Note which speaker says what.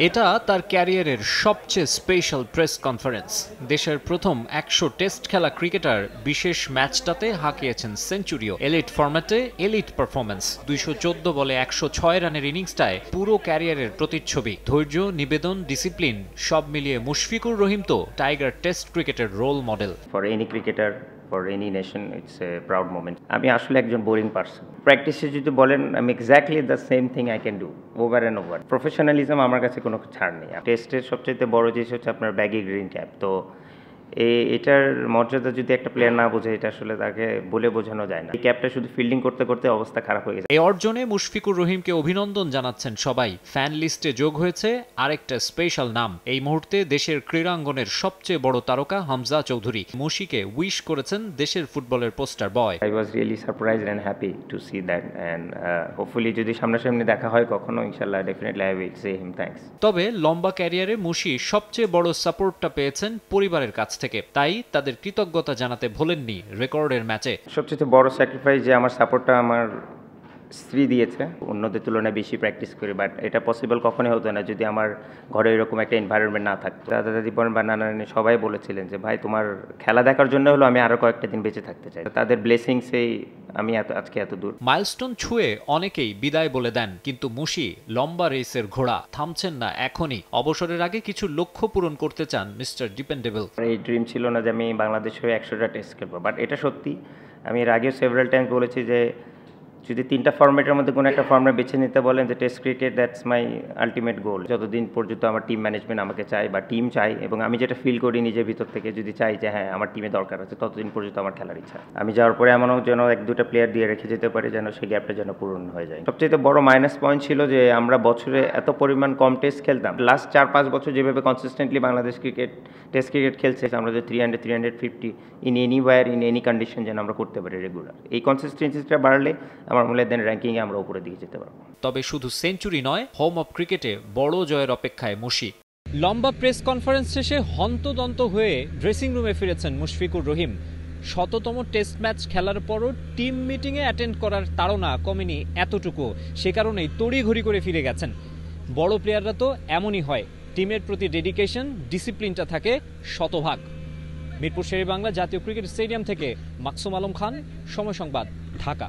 Speaker 1: এটা তার ক্যারিয়ারের সবচেয়ে স্পেশাল প্রেস কনফারেন্স। দেশের প্রথম ১০০ টেস্ট খেলা ক্রিকেটার বিশেষ ম্যাচটাতে হাঁকিয়েছেন সেঞ্চুরিও। এলিট ফরম্যাটে এলিট পারফরম্যান্স, ২১৪ বলে ১০৬ রানের ইনিংসটায় পুরো ক্যারিয়ারের প্রতিচ্ছবি। ধৈর্য, নিবেদন, ডিসিপ্লিন সব মিলিয়ে মুশফিকুর রহিম তো টাইগার টেস্ট ক্রিকেটের role model.
Speaker 2: For any cricketer, for any nation, it's a proud moment. আমি আসলে একজন বোরিং পারসন। প্র্যাকটিসে যদি বলেন, আমি exactly the same thing I can do over and over. Professionalism আমার কাছে কোনো ছাড় নেই। টেস্টের সবচেয়ে বড় জিনিস হচ্ছে আপনার ব্যাগি গ্রিন ক্যাপ। তো এটার মর্যাদা যদি একটা প্লেয়ার না বোঝে, এটা আসলে তাকে বলে বোঝানো যায় না। এই ক্যাপটা শুধু ফিল্ডিং করতে করতে অবস্থা খারাপ হয়ে গেছে।
Speaker 1: এই অর্জনে মুশফিকুর রহিমকে অভিনন্দন জানাচ্ছেন সবাই। ফ্যান লিস্টে যোগ হয়েছে আরেকটা স্পেশাল নাম। এই মুহূর্তে দেশের ক্রীড়াঙ্গনের সবচেয়ে বড় তারকা হামজা চৌধুরী। মুশিকে উইশ করেছেন দেশের ফুটবলের poster boy.
Speaker 2: I was really surprised and happy to see that, and hopefully যদি সামনাসামনি দেখা হয় কখনো, ইনশাআল্লাহ definitely I will say him thanks.
Speaker 1: তবে লম্বা ক্যারিয়ারে মুশি সবচেয়ে বড় সাপোর্টটা পেয়েছেন পরিবারের কাছ থেকে, তাই তাদের কৃতজ্ঞতা জানাতে ভোলেননি রেকর্ডের ম্যাচে।
Speaker 2: সবচেয়ে বড় স্যাক্রিফাইস যে আমার সাপোর্টটা আমার স্ত্রী দিয়েছে। অন্যদের তুলনায় বেশি প্র্যাকটিস করি, বাট এটা পসিবল কখনোই হতো না যদি আমার ঘরে এরকম একটা এনভায়রনমেন্ট না থাকতো। দাদা দাদি বোন বা নানা নানি সবাই বলেছিলেন যে ভাই, তোমার খেলা দেখার জন্য হলো আমি আরও কয়েকটা দিন বেঁচে থাকতে চাই। তাদের ব্লেসিংসেই আমি আজকে এত দূর।
Speaker 1: মাইলস্টোন ছুঁয়ে অনেকেই বিদায় বলে দেন, কিন্তু মুশি লম্বা রেসের ঘোড়া, থামছেন না এখনই। অবসরের আগে কিছু লক্ষ্য পূরণ করতে চান মিস্টার ডিপেন্ডেবল।
Speaker 2: এই ড্রিম ছিল না যে আমি বাংলাদেশ হয়ে 100টা টেস্ট খেলবো, বাট এটা সত্যি। আমি এর আগেও সেভারাল টাইম বলেছি যে যদি 3টা ফরম্যাটের মধ্যে কোনো একটা ফরম্যাট বেছে নিতে বলেন, যে test cricket, that's my ultimate goal. যতদিন পর্যন্ত আমার টিম ম্যানেজমেন্ট আমাকে চাই বা টিম চাই, এবং আমি যেটা ফিল করি নিজের ভিতর থেকে, যদি চাই যে হ্যাঁ আমার টিমে দরকার আছে, ততদিন পর্যন্ত আমার খেলার ইচ্ছা। আমি যাওয়ার পরে এমনও যেন 1-2টা প্লেয়ার দিয়ে রেখে যেতে পারি, যেন সেই গ্যাপটা যেন পূরণ হয়ে যায়। সবচেয়ে বড় মাইনাস পয়েন্ট ছিল যে আমরা বছরে এত পরিমাণ কম টেস্ট খেলতাম। লাস্ট 4-5 বছর যেভাবে কনসিস্টেন্টলি বাংলাদেশ টেস্ট ক্রিকেট খেলছে, আমরা যে 300-350 in anywhere in any condition যেন আমরা করতে পারি রেগুলার। এই কনসিস্টেন্সিটা বাড়লে আমার মনে হয় দেন র্যাঙ্কিং আমরা উপরের দিকে যেতে পারবো।
Speaker 1: তবে শুধু সেঞ্চুরি নয়, হোম অফ ক্রিকেটে বড় জয়ের অপেক্ষায় মুশি। লম্বা প্রেস কনফারেন্স শেষে হন্তদন্ত হয়ে ড্রেসিং রুমে ফিরেছেন মুশফিকুর রহিম। ১০০তম টেস্ট ম্যাচ খেলার পরও টিম মিটিংয়ে অ্যাটেন্ড করার তাড়না কমেনি এতটুকু। সে কারণেই তড়িঘড়ি করে ফিরে গেছেন। বড় প্লেয়াররা তো এমনই হয়, টিমের প্রতি ডেডিকেশন, ডিসিপ্লিনটা থাকে শতভাগ। মিরপুর শেরেবাংলা জাতীয় ক্রিকেট স্টেডিয়াম থেকে মাকসুম আলম খান, সময় সংবাদ, ঢাকা।